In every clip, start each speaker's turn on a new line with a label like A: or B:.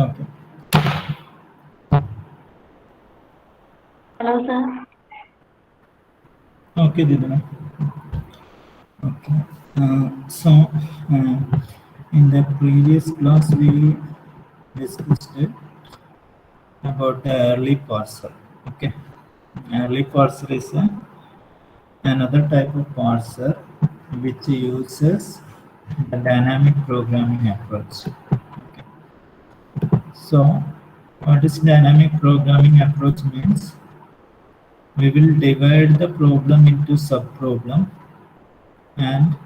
A: Okay.
B: Hello, sir.
A: Okay, Didana. Okay. So, in the previous class, we discussed about the early parser. Okay. Early parser is another type of parser which uses the dynamic programming approach. Okay. So, what is dynamic programming approach means? We will divide the problem into sub-problem and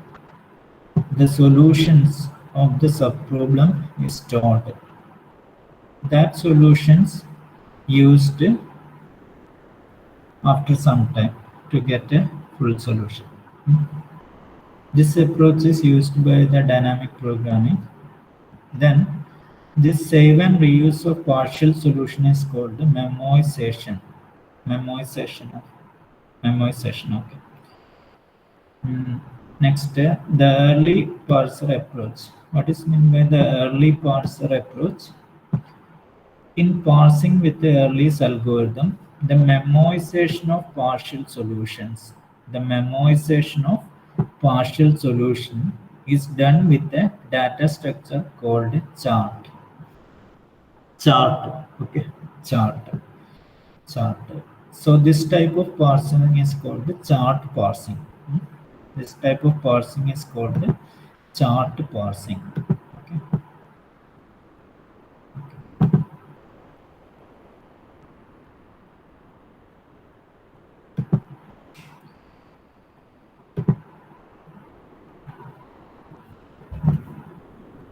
A: the solutions of the subproblem is stored. That solutions used after some time to get a full solution. This approach is used by the dynamic programming. Then this save and reuse of partial solution is called the memoization. Memoization of memoization. Okay. Next, the early parser approach. What is meant by the early parser approach? In parsing with the Early's algorithm, the memoization of partial solutions. The memoization of partial solution is done with a data structure called chart. Chart. Okay. Chart. Chart. So this type of parsing is called the chart parsing. This type of parsing is called the chart parsing. Okay.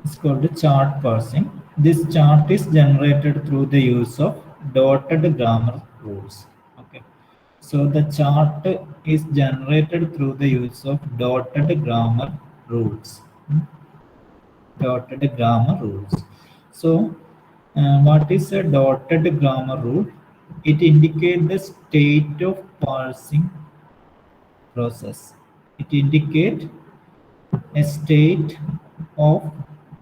A: It's called chart parsing. This chart is generated through the use of dotted grammar rules. Okay. So the chart is generated through the use of dotted grammar rules. Dotted grammar rules. So what is a dotted grammar rule? It indicates the state of parsing process. It indicates a state of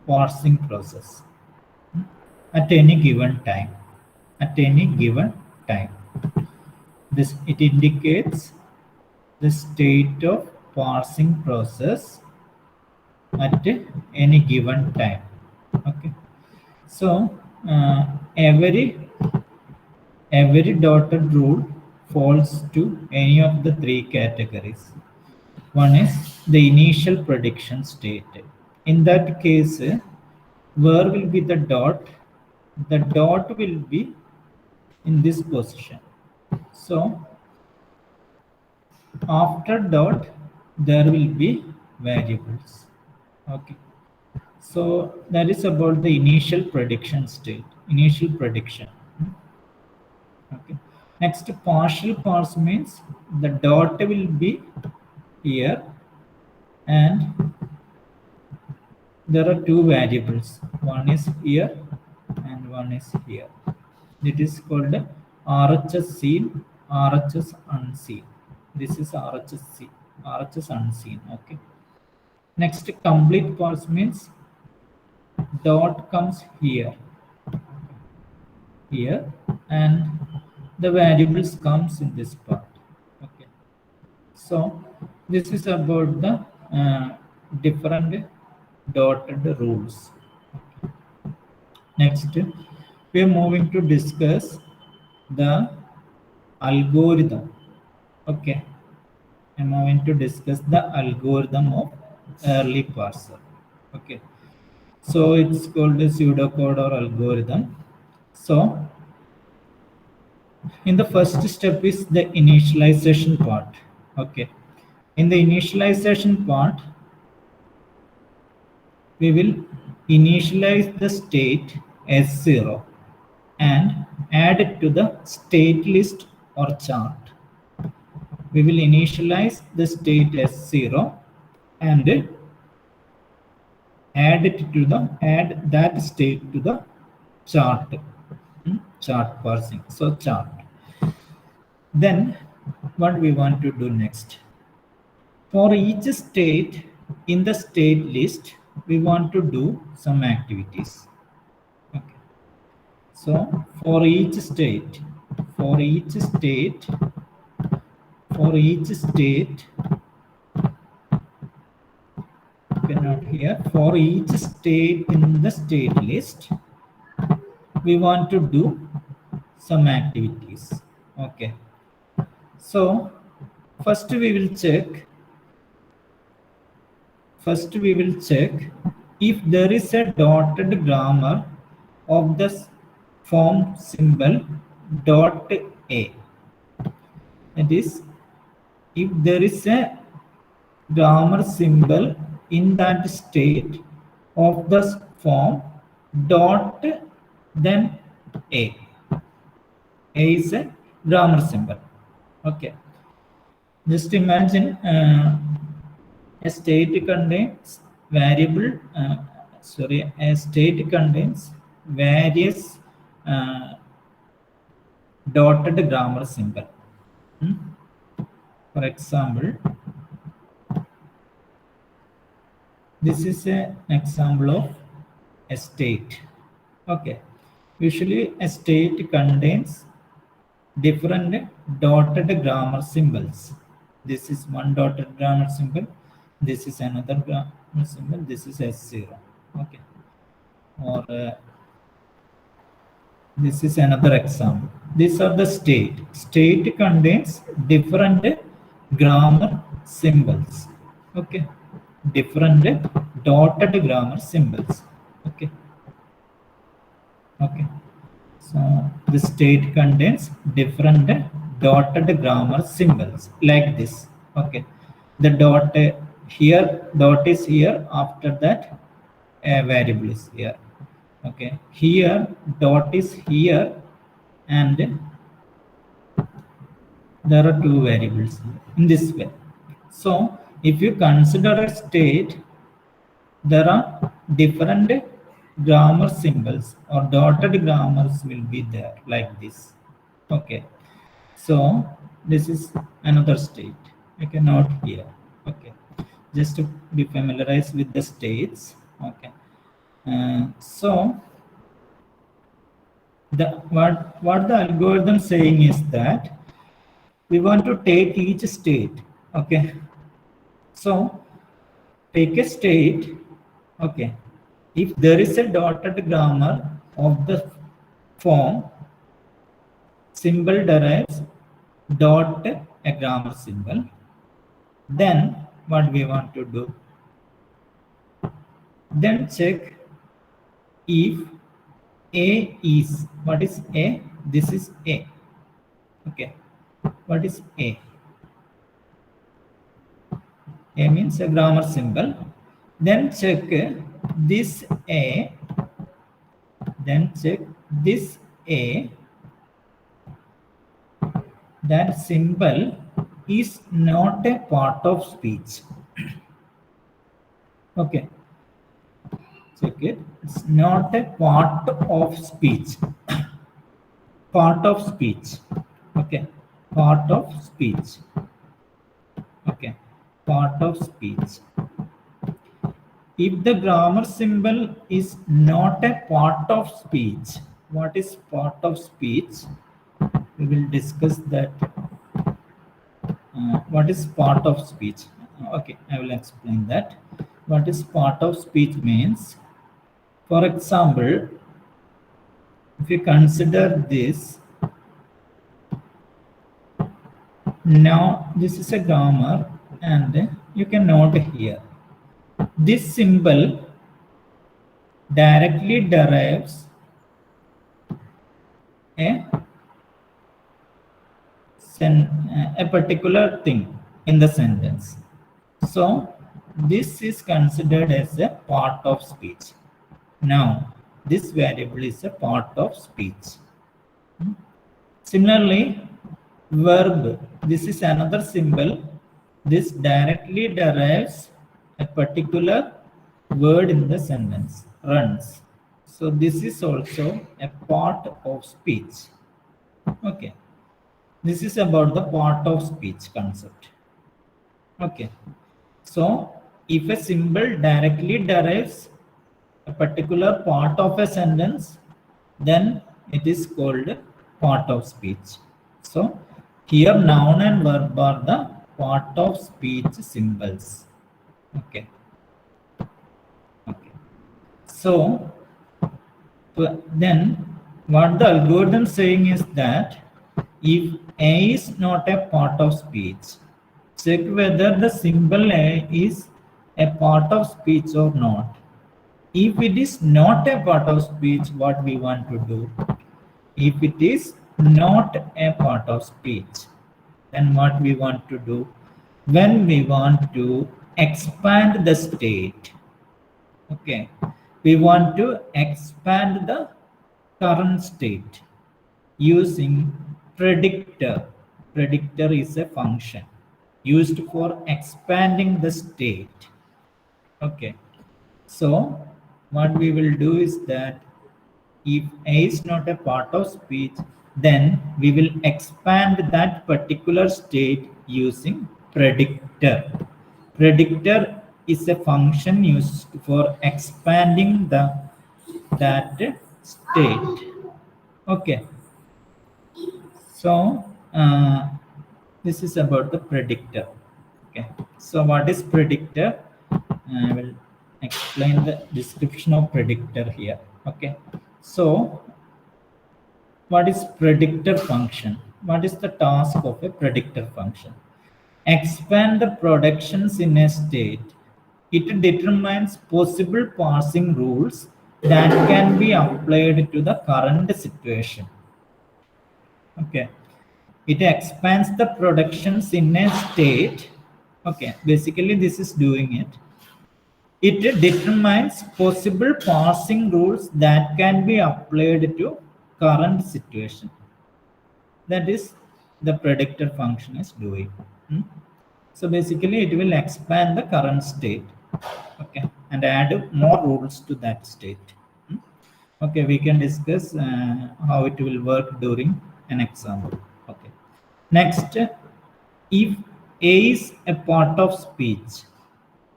A: parsing process at any given time. At any given time. This it indicates the state of parsing process at any given time. Okay. So every dotted rule falls to any of the three categories. One is the initial prediction state. In that case, where will be the dot? The dot will be in this position. So after dot, there will be variables. Okay. So that is about the initial prediction state. Initial prediction. Okay. Next, partial parse means the dot will be here, and there are two variables. One is here and one is here. It is called RHS seen, RHS unseen. This is RHS unseen. Okay. Next, complete parse means dot comes here, and the variables comes in this part. Okay. So this is about the different dotted rules. Next, we are moving to discuss the algorithm. Okay. I'm moving to discuss the algorithm of early parser. Okay. So it's called a pseudocode or algorithm. So in the first step is the initialization part. Okay. In the initialization part, we will initialize the state S0 and add it to the state list or chart. We will initialize the state S0 and add that state to the chart. Chart parsing. So chart. Then what we want to do next? For each state in the state list, we want to do some activities. Okay. So for each state, for each state, cannot here, for each state in the state list, we want to do some activities. Okay, so first we will check if there is a dotted grammar of the form symbol dot a. That is, if there is a grammar symbol in that state of the form dot then a. A is a grammar symbol. Okay, just imagine a state contains variable a state contains various dotted grammar symbol. For example, this is an example of a state. Okay, usually a state contains different dotted grammar symbols. This is one dotted grammar symbol, this is another grammar symbol, this is S0. Okay, or this is another example. These are the state. State contains different grammar symbols. Okay, different dotted grammar symbols. Okay, okay, so the state contains different dotted grammar symbols like this. Okay, the dot here, dot is here, after that a variable is here. Okay, here dot is here, and there are two variables in this way. So if you consider a state, there are different grammar symbols or dotted grammars will be there like this. Okay, so this is another state. I can note here. Okay, just to be familiarized with the states. Okay, so what the algorithm saying is that we want to take each state. Okay, so take a state. Okay, if there is a dotted grammar of the form symbol derives dot a grammar symbol, then what we want to do, then check if a is, what is a, this is a. Okay, what is a? A means a grammar symbol. Then check this a, then check this a, that symbol is not a part of speech. Okay, check it, it's not a part of speech. Part of speech. Okay, part of speech. Okay, part of speech. If the grammar symbol is not a part of speech, what is part of speech? We will discuss that. What is part of speech? Okay, I will explain that. What is part of speech means, for example, if you consider this, now this is a grammar, and you can note here, this symbol directly derives a particular thing in the sentence. So this is considered as a part of speech. Now this variable is a part of speech. Similarly, verb, this is another symbol. This directly derives a particular word in the sentence, runs. So this is also a part of speech. Okay, this is about the part of speech concept. Okay, so if a symbol directly derives a particular part of a sentence, then It is called part of speech. So here noun and verb are the part of speech symbols. Okay. Okay. So then what the algorithm saying is that if A is not a part of speech, check whether the symbol A is a part of speech or not. If it is not a part of speech, what we want to do? If it is not a part of speech, then what we want to do? When we want to expand the state, okay, we want to expand the current state using predictor. Predictor is a function used for expanding the state. Okay, so what we will do is that if A is not a part of speech, then we will expand that particular state using predictor. Predictor is a function used for expanding that state. Okay. So this is about the predictor. Okay. So what is predictor? I will explain the description of predictor here. Okay. So what is predictor function? What is the task of a predictor function? Expand the productions in a state. It determines possible parsing rules that can be applied to the current situation. Okay. It expands the productions in a state. Okay. Basically, this is doing it. It determines possible parsing rules that can be applied to current situation. That is the predictor function is doing. So basically it will expand the current state, okay, and add more rules to that state. Okay, we can discuss how it will work during an example. Okay, next, if A is a part of speech.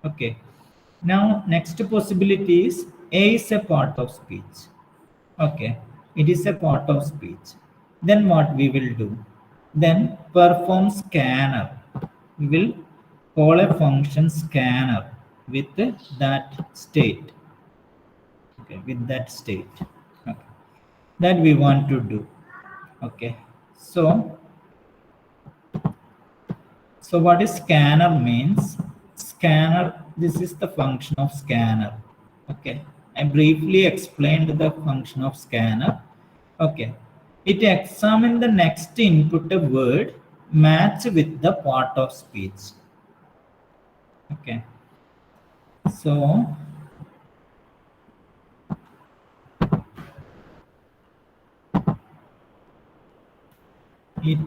A: Okay, now next possibility is A is a part of speech. Okay, it is a part of speech. Then what we will do? Then perform scanner. We will call a function scanner with that state. Okay, with that state. Okay. That we want to do. Okay. So what is scanner means? Scanner, this is the function of scanner. Okay. I briefly explained the function of scanner. Okay. It examines the next input a word match with the part of speech. Okay. So it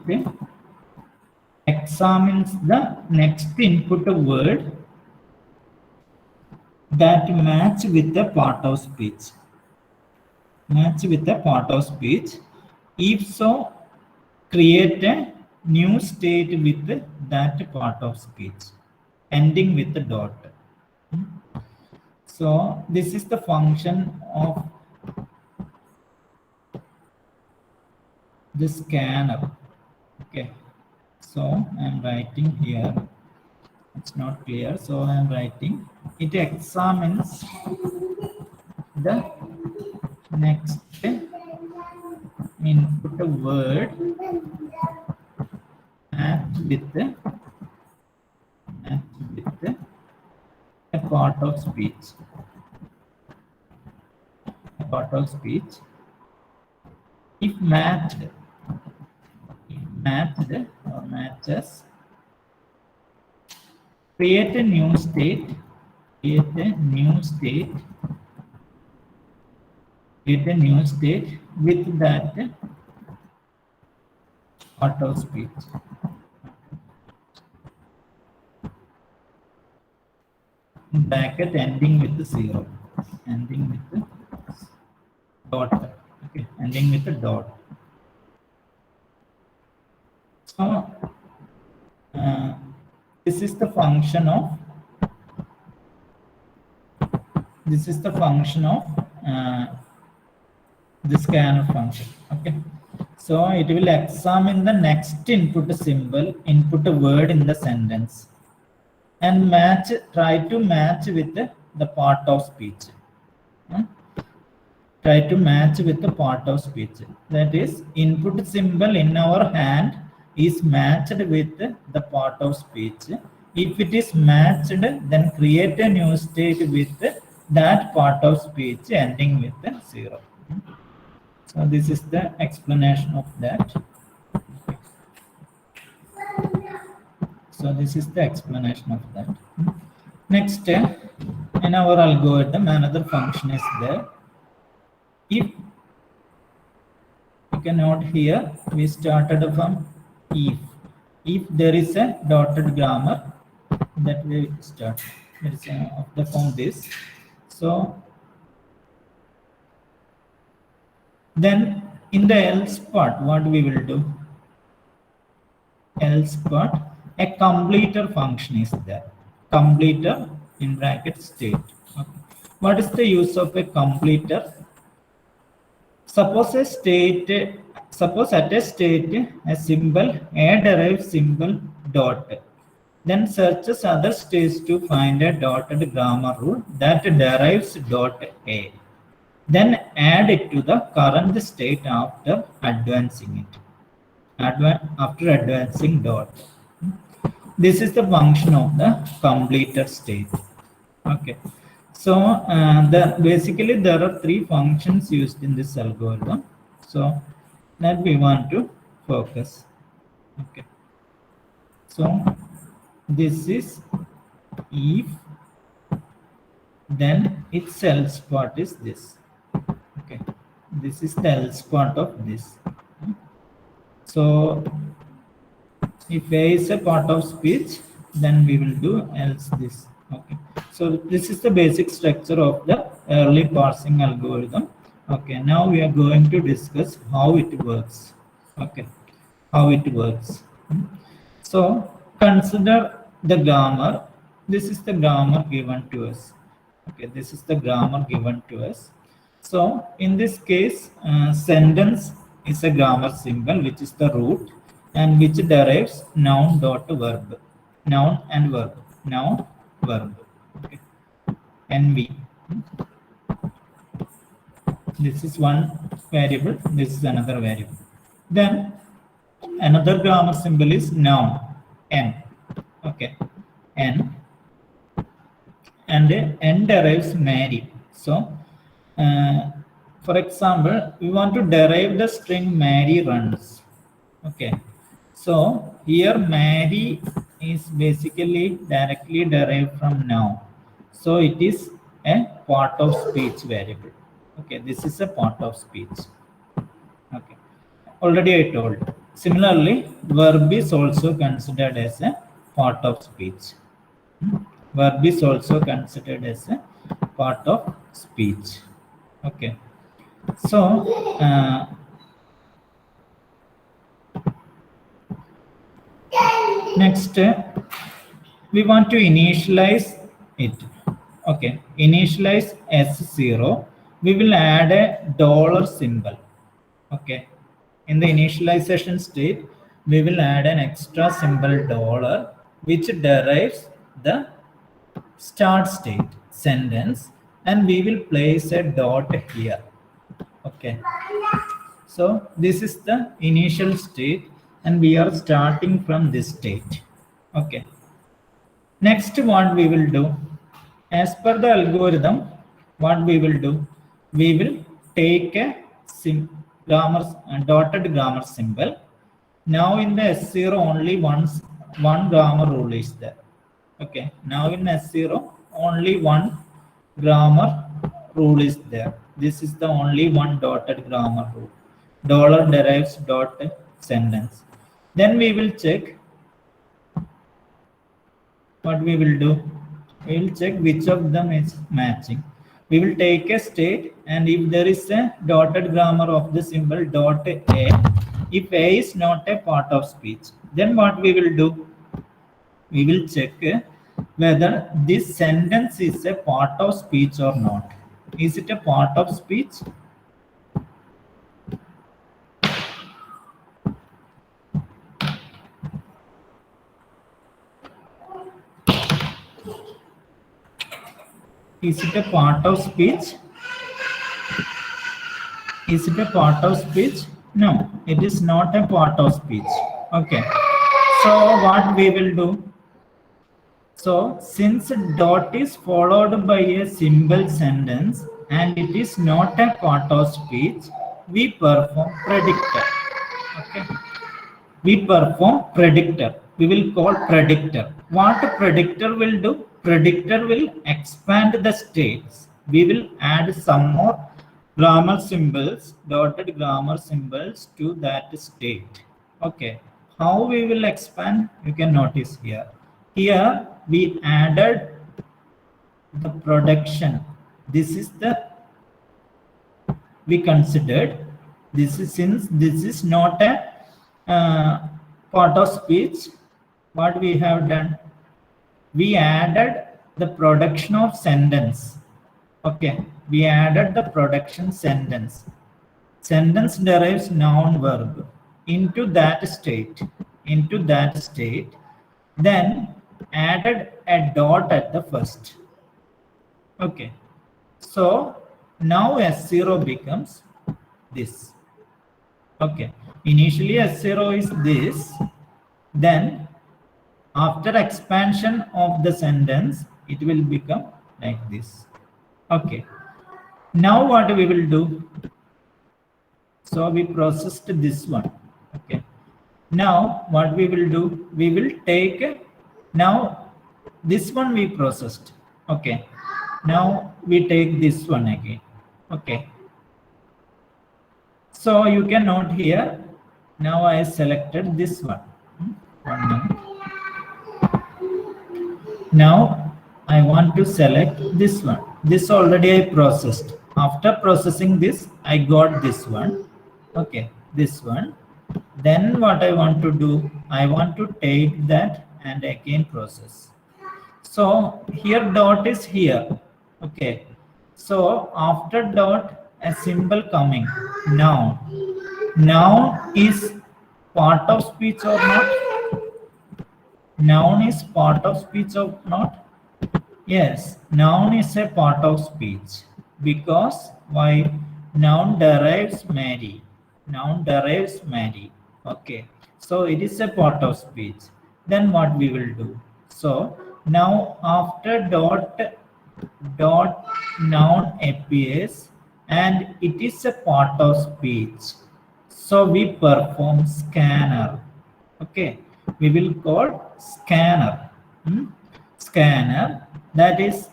A: examines the next input a word that match with the part of speech. Match with the part of speech. If so, create a new state with that part of speech, ending with the dot. So this is the function of the scanner. Okay. So I'm writing here. It's not clear. So I'm writing. It examines the next input a word with a part of speech. A part of speech. If matched or matches, create a new state. Create a new state with that part of speech. Bracket ending with the 0, ending with the dot. Okay, ending with the dot. So this is the function of the scanf function. Okay, so it will examine the next input symbol, input word in the sentence, and try to match with the part of speech. Try to match with the part of speech. That is, input symbol in our hand is matched with the part of speech. If it is matched, then create a new state with that part of speech ending with 0. So this is the explanation of that. So this is the explanation of that. Next, in our algorithm, another function is there. If you can note here, we started from if there is a dotted grammar, that we start. There is of the form this. So then in the else part, what we will do? Else part, a completer function is there. Completer in bracket state. Okay. What is the use of a completer? Suppose at a state a symbol a derives symbol dot, then searches other states to find a dotted grammar rule that derives dot a, then add it to the current state after advancing it. After advancing dot. This is the function of the completer state. Okay. So basically there are 3 functions used in this algorithm. So that we want to focus. Okay. So this is if, then its else part is this. Okay. This is the else part of this. So if A is a part of speech, then we will do else this. Okay. So this is the basic structure of the early parsing algorithm. Okay. Now we are going to discuss how it works. Okay. How it works. So consider the grammar. This is the grammar given to us. Okay. This is the grammar given to us. So in this case, sentence is a grammar symbol, which is the root, and which derives noun dot verb, noun and verb, noun verb. Okay. NV. This is one variable. This is another variable. Then another grammar symbol is noun, N. Okay, N, and N derives Mary. So, for example, we want to derive the string Mary runs. Okay. So here Mary is basically directly derived from noun. So it is a part of speech variable. Okay, this is a part of speech. Okay, already I told. Similarly, verb is also considered as a part of speech. Verb is also considered as a part of speech. Okay, so next, we want to initialize it. Okay, initialize S0. We will add a dollar symbol. Okay, in the initialization state, we will add an extra symbol dollar, which derives the start state sentence, and we will place a dot here. Okay, so this is the initial state, and we are starting from this state. Okay. Next, what we will do, as per the algorithm, what we will do, we will take a dotted grammar symbol. Now in the S0 only one grammar rule is there. Okay. Now in S0 only one grammar rule is there. This is the only one dotted grammar rule. Dollar derives dot sentence. Then we will check. What we will do? We will check which of them is matching. We will take a state, and if there is a dotted grammar of the symbol dot A, if A is not a part of speech, then what we will do? We will check whether this sentence is a part of speech or not. Is it a part of speech? Is it a part of speech? Is it a part of speech? No, it is not a part of speech. Okay. So what we will do? So since dot is followed by a simple sentence and it is not a part of speech, we perform predictor. Okay. We perform predictor. We will call predictor. What predictor will do? Predictor will expand the states. We will add some more grammar symbols, dotted grammar symbols to that state. Okay. How we will expand? You can notice here. Here we added the production. This is the we considered. This is since this is not a part of speech. What we have done? We added the production of sentence. Okay, we added the production sentence. Sentence derives noun verb into that state. Into that state, then added a dot at the first. Okay, so now S0 becomes this. Okay, initially S0 is this, then after expansion of the sentence, it will become like this. Okay, now what we will do? So we processed this one. Okay, now what we will do? We will take, now this one we processed. Okay, now we take this one again. Okay, so you can note here, now I selected this one. 1 minute. Now I want to select this one. This already I processed. After processing this, I got this one. Okay, this one. Then what I want to do, I want to take that and again process. So here dot is here. Okay, so after dot a symbol coming, noun. Noun is part of speech or not? Noun is part of speech or not? Yes, noun is a part of speech. Because why? Noun derives Mary. Noun derives Mary. Okay, so it is a part of speech. Then what we will do? So now after dot noun appears and it is a part of speech. So we perform scanner. Okay, we will call scanner. Scanner. That is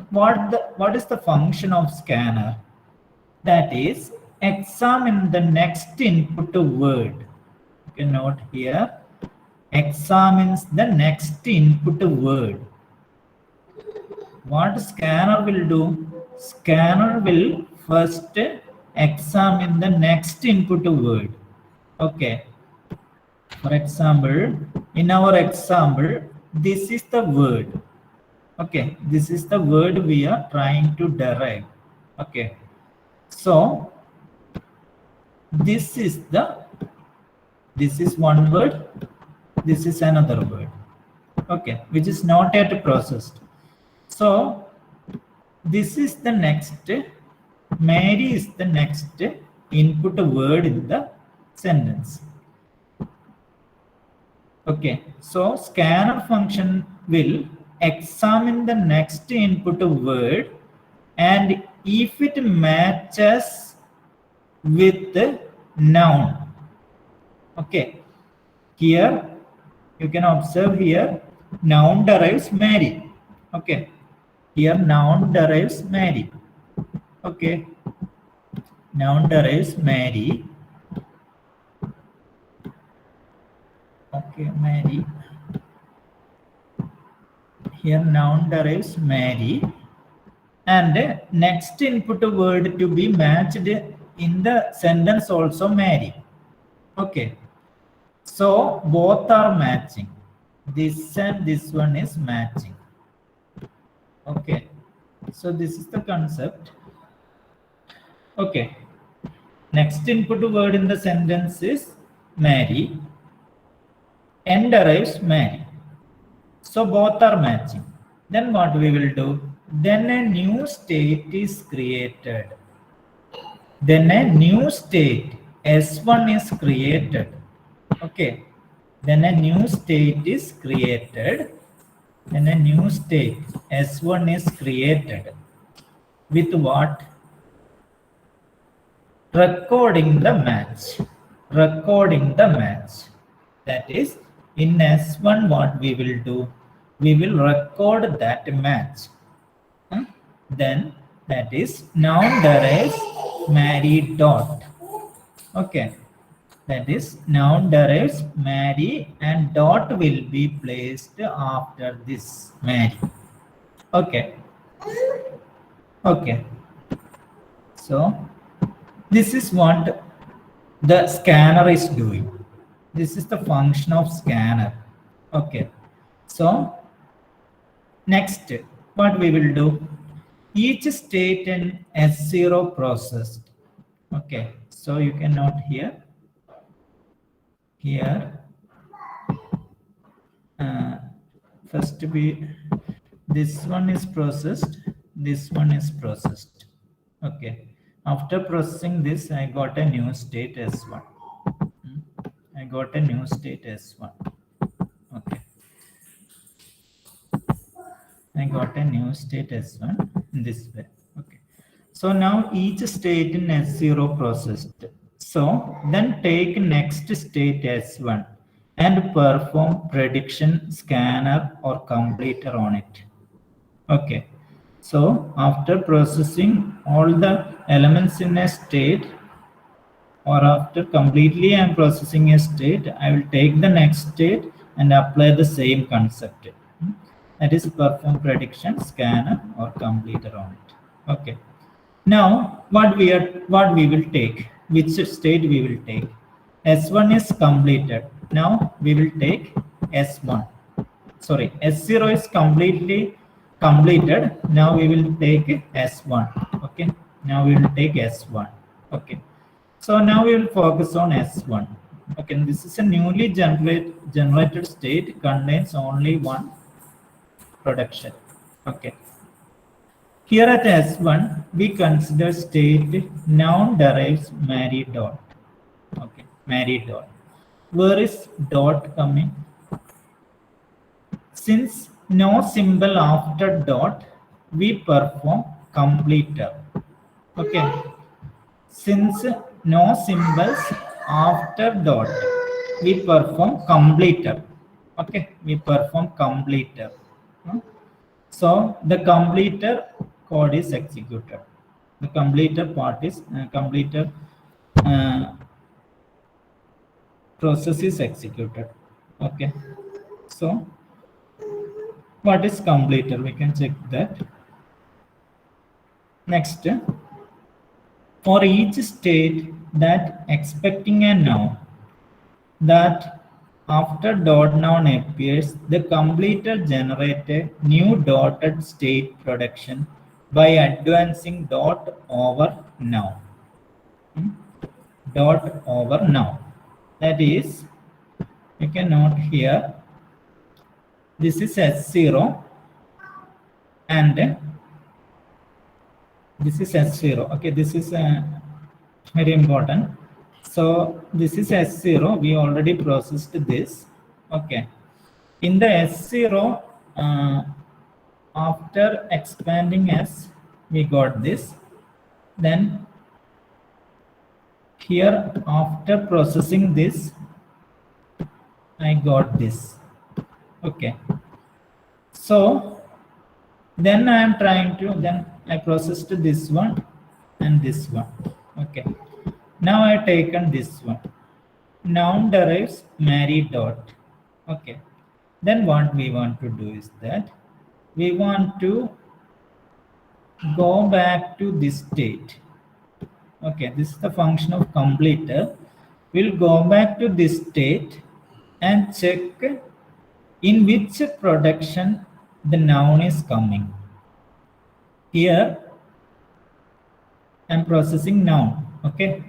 A: what is the function of scanner? That is examine the next input word. You can note here, examines the next input word. What scanner will do? Scanner will first examine the next input word. Okay. For example, in our example, this is the word. Okay, this is the word we are trying to derive. Okay, so this is one word, this is another word. Okay, which is not yet processed. So this is the next, Mary is the next input word in the sentence. Okay, so scanner function will examine the next input word, and if it matches with the noun. Okay, here you can observe here noun derives Mary. Okay, here noun derives Mary. Okay, noun derives Mary. Okay, Mary. Here noun derives Mary, and next input word to be matched in the sentence also Mary. Okay, so both are matching. This and this one is matching. Okay, so this is the concept. Okay, next input word in the sentence is Mary. N derives Mary. So both are matching. Then what we will do? then a new state is created. Then a new state S1 is created. Okay. Then a new state is created. Then a new state S1 is created. With what? Recording the match. Recording the match. That is, in S1, what we will do? We will record that match. Then that is noun derives Mary dot. Okay. That is noun derives Mary and dot will be placed after this Mary. Okay. Okay. So this is what the scanner is doing. This is the function of scanner. Okay. So next, what we will do? Each state in S0 processed. Okay. So you can note here. First this one is processed, this one is processed. Okay. After processing this, I got a new state S1. I got a new state S1. Okay. I got a new state S1 in this way. Okay. So now each state in S0 processed. So then take next state S1 and perform prediction scanner or completer on it. Okay. So after processing all the elements in a state, or after completely I am processing a state, I will take the next state and apply the same concept. That is perform prediction scanner or completer on it. Okay. Now what we will take? Which state we will take? S1 is completed. Now we will take S1. Sorry, S0 is completely completed. Now we will take S1. Okay. Now we will take S1. Okay. So now we will focus on S1. Okay. And this is a newly generated state, contains only one production. Okay. Here at S1, we consider state noun derives Mary dot. Okay, Mary dot. Where is dot coming? Since no symbol after dot, we perform completer. Okay. Since no symbols after dot, we perform completer. Okay, we perform completer. So the completer code is executed. The completer part is completer process is executed. Okay. So what is completer? We can check that. Next, for each state that expecting a noun that after dot noun appears, the completer generates a new dotted state production by advancing dot over noun. Dot over noun. That is, you can note here, this is S0 and this is S0. Okay, this is very important. So this is S0. We already processed this. Okay. In the S0, after expanding S, we got this. Then here, after processing this, I got this. Okay. So then I am trying to, then I processed this one and this one. Okay. Now I have taken this one. Noun derives Mary dot. Okay. Then what we want to do is that we want to go back to this state. Okay, this is the function of completer. We'll go back to this state and check in which production the noun is coming. Here, I am processing noun. Okay,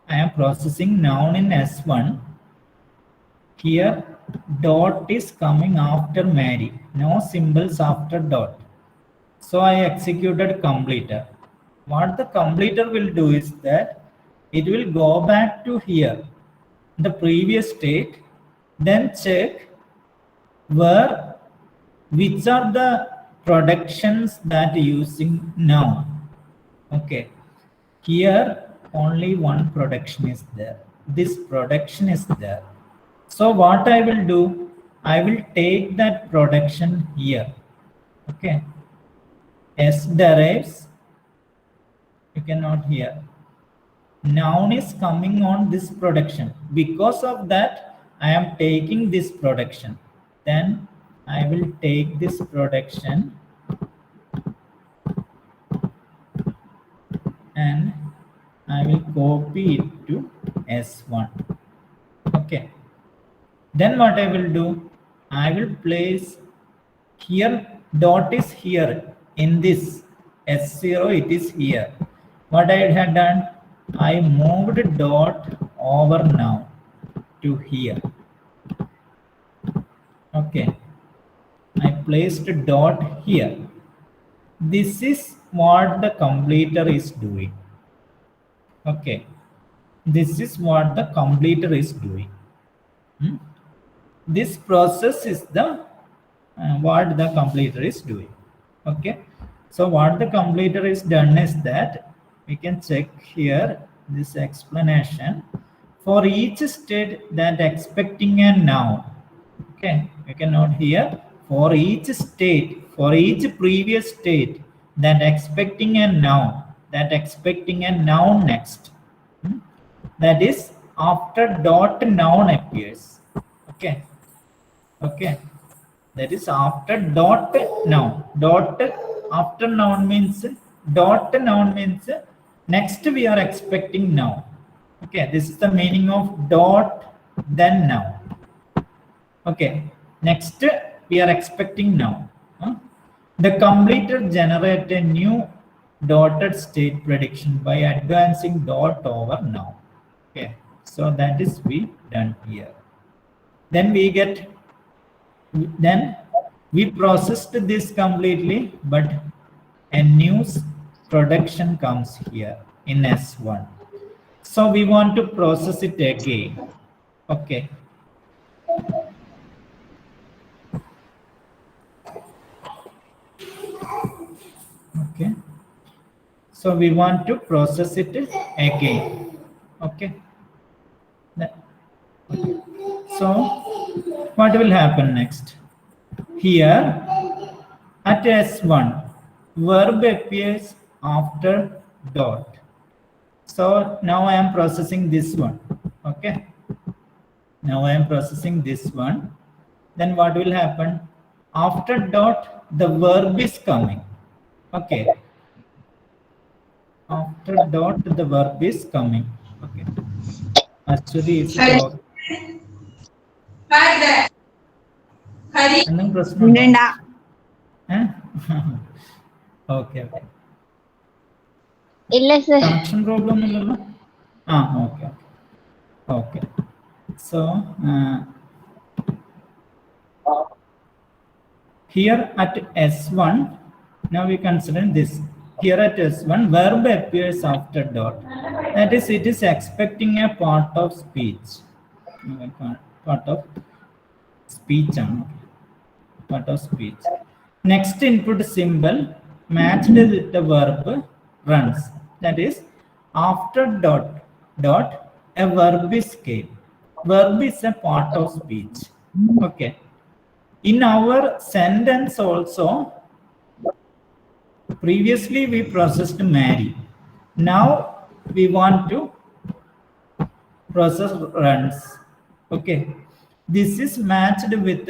A: I am processing noun in S1. Here, dot is coming after Mary. No symbols after dot. So I executed completer. What the completer will do is that it will go back to here, the previous state, then check which are the productions that using now. Okay, here only one production is there. This production is there. So what I will do, I will take that production here. Okay, S derives, you cannot hear. Noun is coming on this production. Because of that, I am taking this production. Then I will take this production and I will copy it to S1. Okay. Then what I will do, I will place here, dot is here in this S0, it is here. What I had done, I moved dot over now to here. Okay, I placed a dot here. This is what the completer is doing. Okay, this is what the completer is doing. This process is the what the completer is doing. Okay, so what the completer is done is that we can check here this explanation for each state that expecting a noun. Okay, you can note here for each state, for each previous state that expecting a noun, that expecting a noun next. That is after dot noun appears. Okay, okay, that is after dot noun. Dot after noun means dot noun means next we are expecting noun. Okay, this is the meaning of dot then noun. Okay, next we are expecting noun. The completer generate a new dotted state prediction by advancing dot over noun. Okay, so that is we done here. Then we get, then we processed this completely, but a new production comes here in S1. So we want to process it again. Okay. Okay. So we want to process it again. Okay. So what will happen next? Here at S1, verb appears after dot. So now I am processing this one. Okay. Now I am processing this one. Then what will happen? After dot, the verb is coming. Okay. After dot, the verb is coming. Okay. Actually, is it okay? Okay, okay. Connection problem? Okay, okay. Okay. So, here at S1, now we consider this. Here at S1, verb appears after dot. That is, it is expecting a part of speech. Part of speech. Part of speech. Next input symbol matched with the verb runs. That is, after dot, a verb is came. Verb is a part of speech. Okay. In our sentence also, previously we processed marry. Now we want to process runs. Okay. This is matched with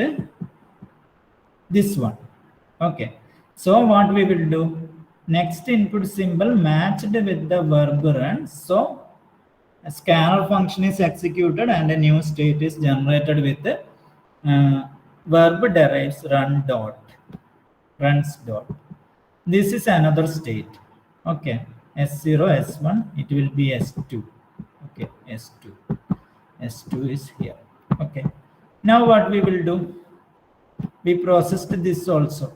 A: this one. Okay. So what we will do? Next input symbol matched with the verb runs. So a scanner function is executed and a new state is generated with the verb derives run dot, runs dot. This is another state. Okay, S0, S1, it will be S2. Okay, S2. S2 is here. Okay. Now what we will do? We processed this also.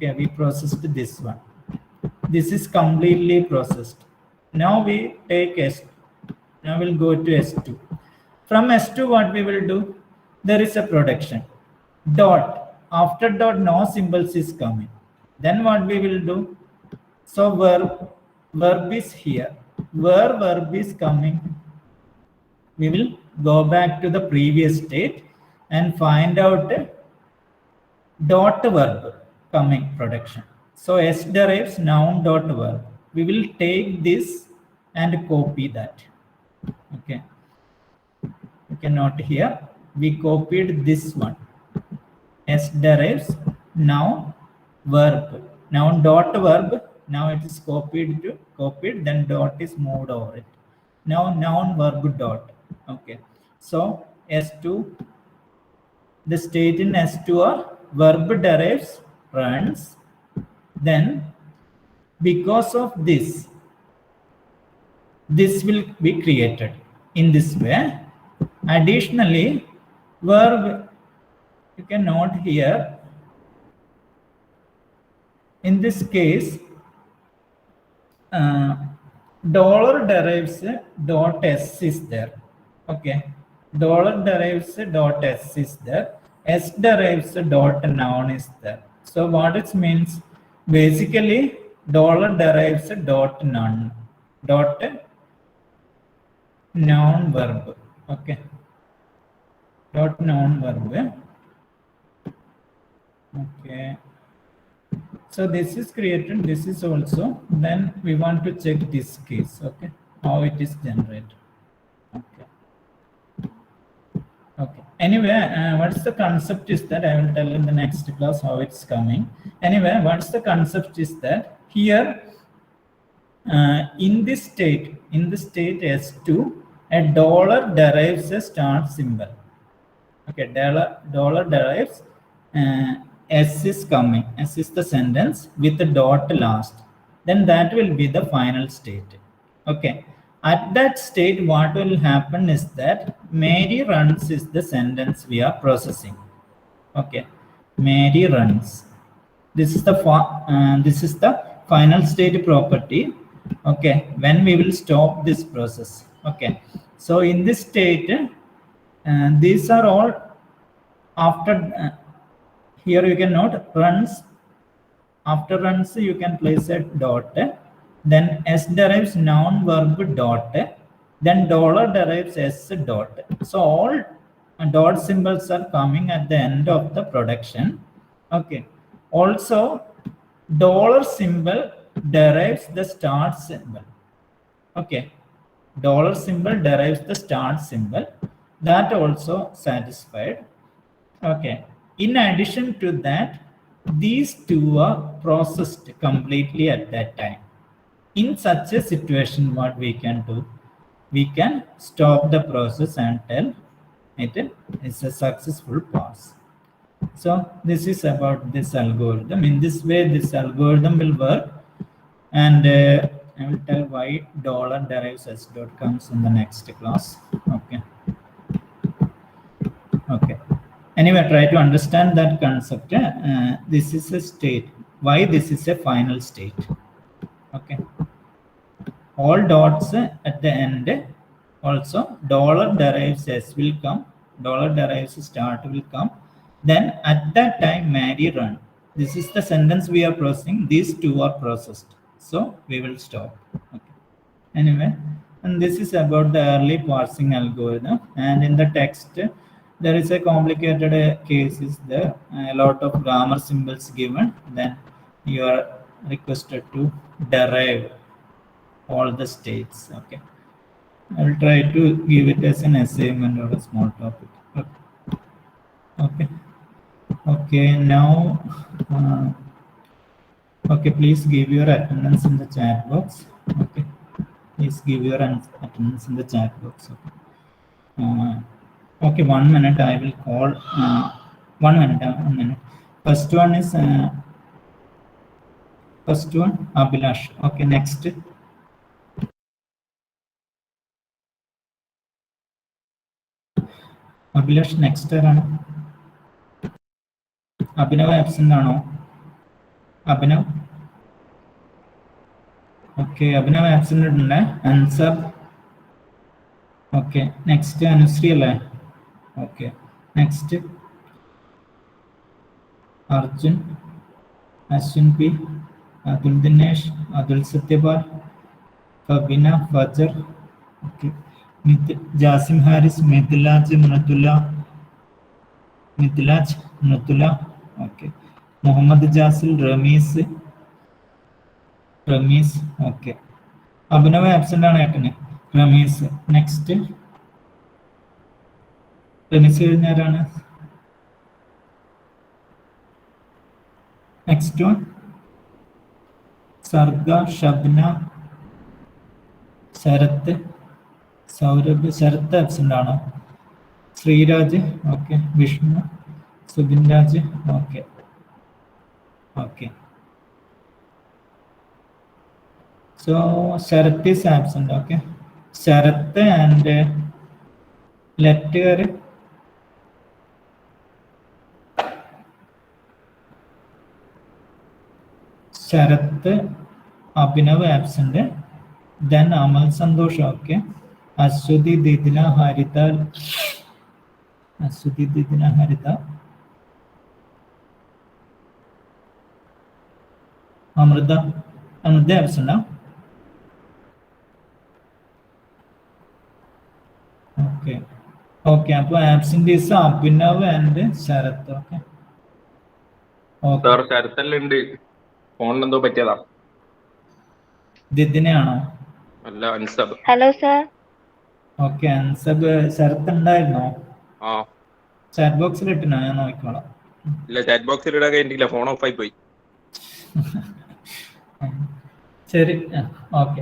A: Okay, we processed this one. This is completely processed. Now we take S. Now we'll go to S2. From S2, what we will do? There is a production. Dot. After dot, no symbols is coming. Then what we will do? So verb is here. Where verb is coming, we will go back to the previous state and find out dot verb coming production. So S derives noun dot verb. We will take this and copy that. Okay. You can note here. We copied this one. S derives noun verb. Noun dot verb. Now it is copied to copied. Then dot is moved over it. Now noun verb dot. Okay. So S2. The state in S2 are verb derives runs. Then because of this will be created in this way. Additionally, verb, you can note here, in this case, dollar derives dot s is there. Okay, dollar derives dot s is there. S derives dot noun is there. So what it means, basically dollar derives dot noun verb. Okay, dot noun verb. Okay, so this is created, this is also. Then we want to check this case. Okay, how it is generated. Okay. Anyway, what's the concept is that I will tell in the next class how it's coming. Anyway, what's the concept is that here in this state S2, a dollar derives a start symbol. Okay, dollar derives S is coming. S is the sentence with the dot last. Then that will be the final state. Okay. At that state, what will happen is that Mary runs is the sentence we are processing. Okay, Mary runs. This is the final state property. Okay, when we will stop this process. Okay, so in this state, these are all after. Here you can note runs. After runs, you can place a dot. Then S derives noun verb dot. Then dollar derives S dot. So all dot symbols are coming at the end of the production. Okay. Also, dollar symbol derives the start symbol. Okay. Dollar symbol derives the start symbol. That also satisfied. Okay. In addition to that, these two are processed completely at that time. In such a situation, what we can do, we can stop the process and tell it is a successful pass. So this is about this algorithm. In this way, this algorithm will work, and I will tell why dollar derives S dot comes in the next class. Okay. Okay. Anyway, try to understand that concept. This is a state. Why this is a final state? Okay. All dots at the end. Also, dollar derives S will come. Dollar derives start will come. Then at that time, Mary run. This is the sentence we are processing. These two are processed. So we will stop. Okay. Anyway, and this is about the early parsing algorithm. And in the text, there is a complicated case is there. A lot of grammar symbols given. Then you are requested to derive all the states. Okay, I will try to give it as an assignment or a small topic. Okay, now okay, please give your attendance in the chat box. Okay, please give your attendance in the chat box. Okay, 1 minute, I will call 1 minute. First one is Abhilash. Okay, next. Abhilash next ആണ്. Abhinav absent ആണോ? Abhinav. Okay, Abhinav absent ഉണ്ട്. Ansab. Okay, next Anushree അല്ലേ? Okay, next Arjun, Ashwin P, Athul Dinesh, Athul Sathyapal, Fabina, Fajar. Okay, Jasim Haris, Mithilaj, Mridula. Okay, Muhammad Jasil, Rameez. Okay, Abhinav absent ആണ് ഏട്ടന്. Rameez. Next Rameez കഴിഞ്ഞാരാണ്? Next one Sarga, Shabna, Sarath, Saurabh. Sarath absent ആണോ? Sreeraj. Okay, Vishnu, Subin Raj. Okay. So Sharath is absent. Okay, Sharath and letter Sharath, Abhinav absent. Then Amal Santosh. Okay, Ashwati, Didina, Harita. Amrita absent. Okay, അപ്പോൾ absent is Abhinav and Sarath. Okay
B: sir ശരത്തല്ലുണ്ട്, ഫോണിന് എന്തോ പറ്റിയതാ.
A: ദിദിനെയാണോ?
B: അല്ല, Ansab.
C: Hello sir.
A: Okay, Ansab. Sarath ഉണ്ടായിരുന്നോ?
B: ആ,
A: chat ബോക്സിൽ ഇട്ടിനാ? ഞാൻ നോക്കിക്കോളാം.
B: ഇല്ല, ചാറ്റ് ബോക്സിൽ ഇടാൻ കഴിഞ്ഞില്ല, ഫോൺ ഓഫ് ആയി പോയി.
A: ശരി, ഓക്കെ.